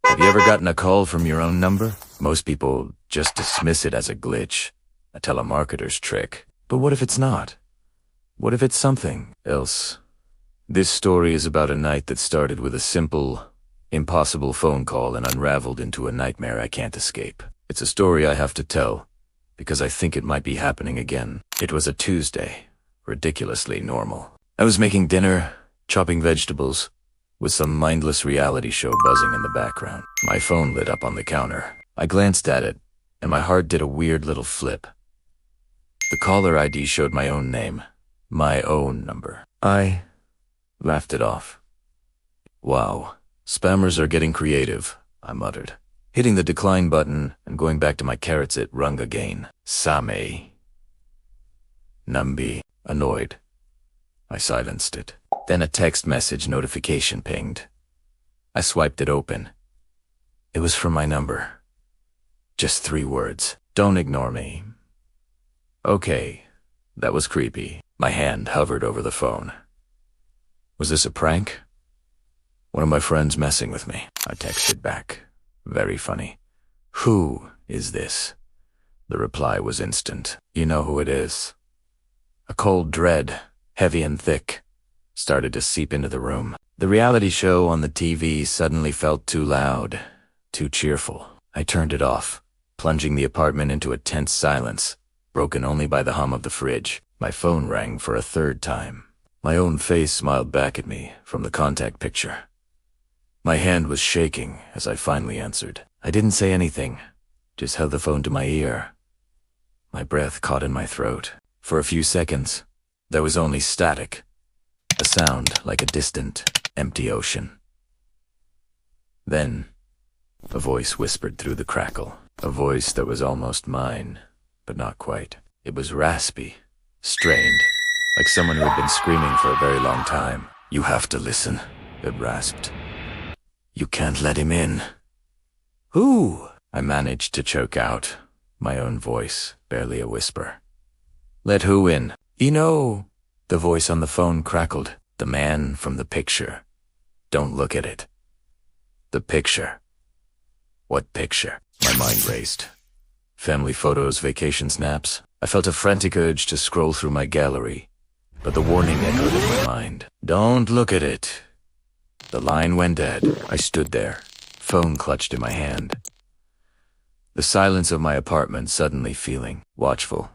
Have you ever gotten a call from your own number? Most people just dismiss it as a glitch, a telemarketer's trick. But what if it's not? What if it's something else? This story is about a night that started with a simple, impossible phone call and unraveled into a nightmare I can't escape. It's a story I have to tell, because I think it might be happening again. It was a Tuesday, ridiculously normal. I was making dinner, chopping vegetables, with some mindless reality show buzzing in the background. My phone lit up on the counter. I glanced at it, and my heart did a weird little flip. The caller ID showed my own name, my own number. I laughed it off. Wow, spammers are getting creative, I muttered, hitting the decline button and going back to my carrots it rung again. Same. Numbi, annoyed. I silenced it. Then a text message notification pinged. I swiped it open. It was from my number. Just 3 words. Don't ignore me. Okay, that was creepy. My hand hovered over the phone. Was this a prank? One of my friends messing with me. I texted back. Very funny. Who is this? The reply was instant. You know who it is. A cold dread, heavy and thick, started to seep into the room. The reality show on the TV suddenly felt too loud, too cheerful. I turned it off, plunging the apartment into a tense silence, broken only by the hum of the fridge. My phone rang for a 3rd time. My own face smiled back at me from the contact picture. My hand was shaking as I finally answered. I didn't say anything, just held the phone to my ear. My breath caught in my throat. For a few seconds, there was only static. A sound like a distant, empty ocean. Then, a voice whispered through the crackle. A voice that was almost mine, but not quite. It was raspy, strained, like someone who had been screaming for a very long time. You have to listen, it rasped. You can't let him in. Who? I managed to choke out, my own voice, barely a whisper. Let who in? You know, the voice on the phone crackled. The man from the picture. Don't look at it. The picture. What picture? My mind raced. Family photos, vacation snaps. I felt a frantic urge to scroll through my gallery, but the warning echoed in my mind. Don't look at it. The line went dead. I stood there, phone clutched in my hand. The silence of my apartment suddenly feeling watchful.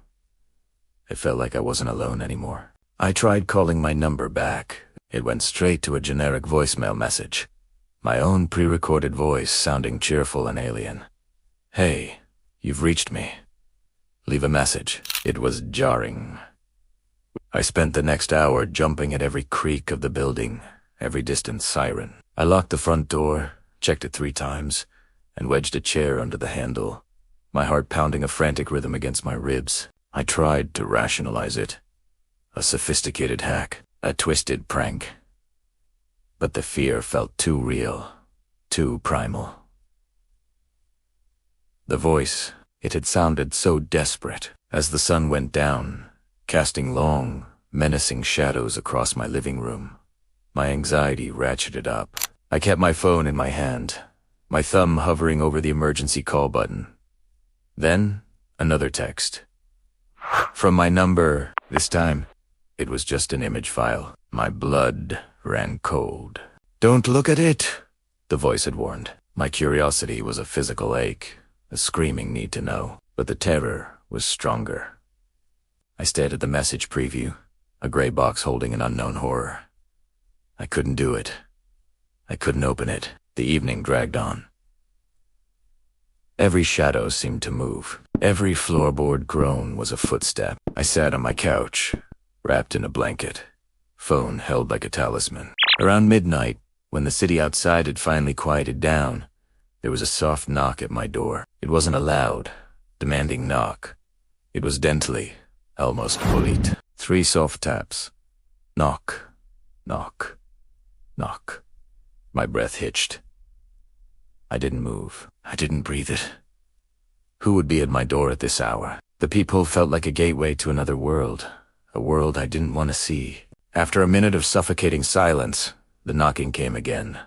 It felt like I wasn't alone anymore. I tried calling my number back. It went straight to a generic voicemail message. My own pre-recorded voice sounding cheerful and alien. Hey, you've reached me. Leave a message. It was jarring. I spent the next hour jumping at every creak of the building, every distant siren. I locked the front door, checked it 3 times, and wedged a chair under the handle, my heart pounding a frantic rhythm against my ribs. I tried to rationalize it. A sophisticated hack, a twisted prank. But the fear felt too real, too primal. The voice, it had sounded so desperate. As the sun went down, casting long, menacing shadows across my living room, my anxiety ratcheted up. I kept my phone in my hand, my thumb hovering over the emergency call button. Then, another text. From my number, this time, it was just an image file. My blood ran cold. Don't look at it, the voice had warned. My curiosity was a physical ache, a screaming need to know, but the terror was stronger. I stared at the message preview, a gray box holding an unknown horror. I couldn't do it. I couldn't open it. The evening dragged on. Every shadow seemed to move. Every floorboard groan was a footstep. I sat on my couch, wrapped in a blanket, phone held like a talisman. Around midnight, when the city outside had finally quieted down, there was a soft knock at my door. It wasn't a loud, demanding knock. It was gently, almost polite. 3 soft taps. Knock, knock, knock. My breath hitched. I didn't move. I didn't breathe it. Who would be at my door at this hour? The peephole felt like a gateway to another world, a world I didn't want to see. After a minute of suffocating silence, the knocking came again.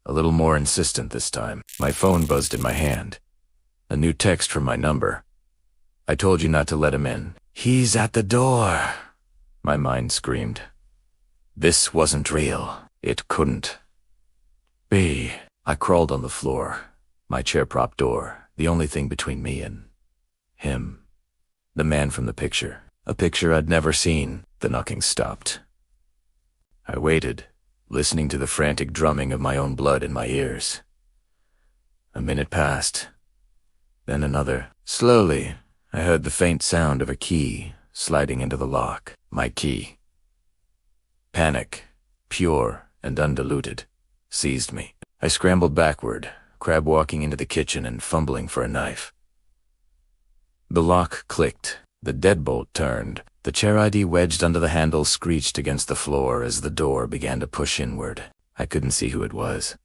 a little more insistent this time. My phone buzzed in my hand. A new text from my number. "I told you not to let him in. He's at the door," my mind screamed. This wasn't real. It couldn't be. I crawled on the floor, my chair-prop door, the only thing between me and him. The man from the picture. A picture I'd never seen. The knocking stopped. I waited, listening to the frantic drumming of my own blood in my ears. A minute passed, then another. Slowly, I heard the faint sound of a key sliding into the lock. My key. Panic, pure and undiluted, seized me. I scrambled backward, crab walking into the kitchen and fumbling for a knife. The lock clicked. The deadbolt turned. The chair ID wedged under the handle screeched against the floor as the door began to push inward. I couldn't see who it was.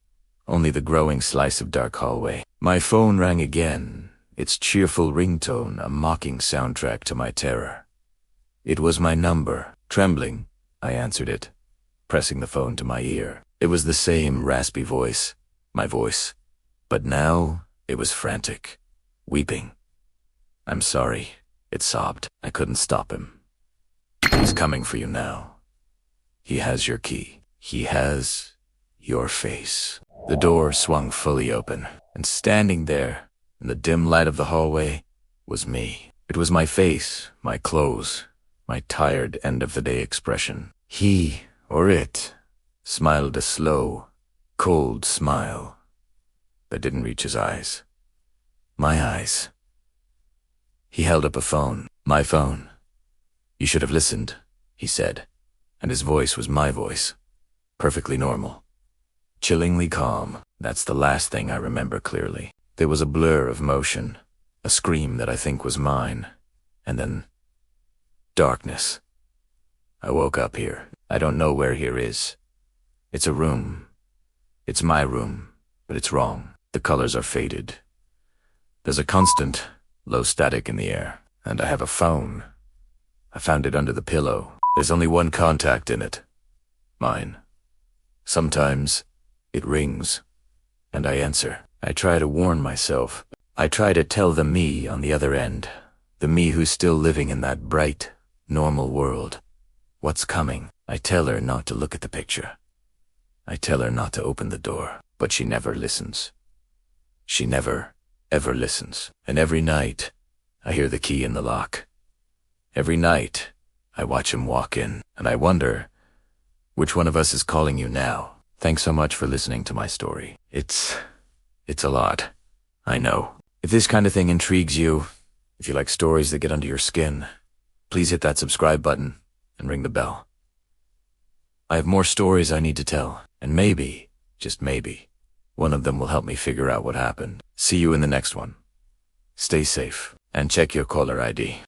Only the growing slice of dark hallway. My phone rang again, its cheerful ringtone a mocking soundtrack to my terror. It was my number. Trembling, I answered it, pressing the phone to my ear. It was the same raspy voice, my voice. But now it was frantic, weeping. "I'm sorry," it sobbed. I couldn't stop him. "He's coming for you now. He has your key. He has your face." The door swung fully open, and standing there, in the dim light of the hallway, was me. It was my face, my clothes, my tired end-of-the-day expression. He, or it, smiled a slow, cold smile that didn't reach his eyes. My eyes. He held up a phone. "My phone. You should have listened," he said, and his voice was my voice. Perfectly normal. Chillingly calm. That's the last thing I remember clearly. There was a blur of motion, a scream that I think was mine, and then darkness. I woke up here. I don't know where here is. It's a room. It's my room, but it's wrong. The colors are faded. There's a constant low static in the air, and I have a phone. I found it under the pillow. There's only one contact in it. Mine. Sometimes it rings, and I answer. I try to warn myself. I try to tell the me on the other end, the me who's still living in that bright, normal world, what's coming. I tell her not to look at the picture. I tell her not to open the door, but she never listens. She never, ever listens. And every night, I hear the key in the lock. Every night, I watch him walk in, and I wonder, which one of us is calling you now? Thanks so much for listening to my story. It's a lot. I know. If this kind of thing intrigues you, if you like stories that get under your skin, please hit that subscribe button and ring the bell. I have more stories I need to tell, and maybe, just maybe, one of them will help me figure out what happened. See you in the next one. Stay safe, and check your caller ID.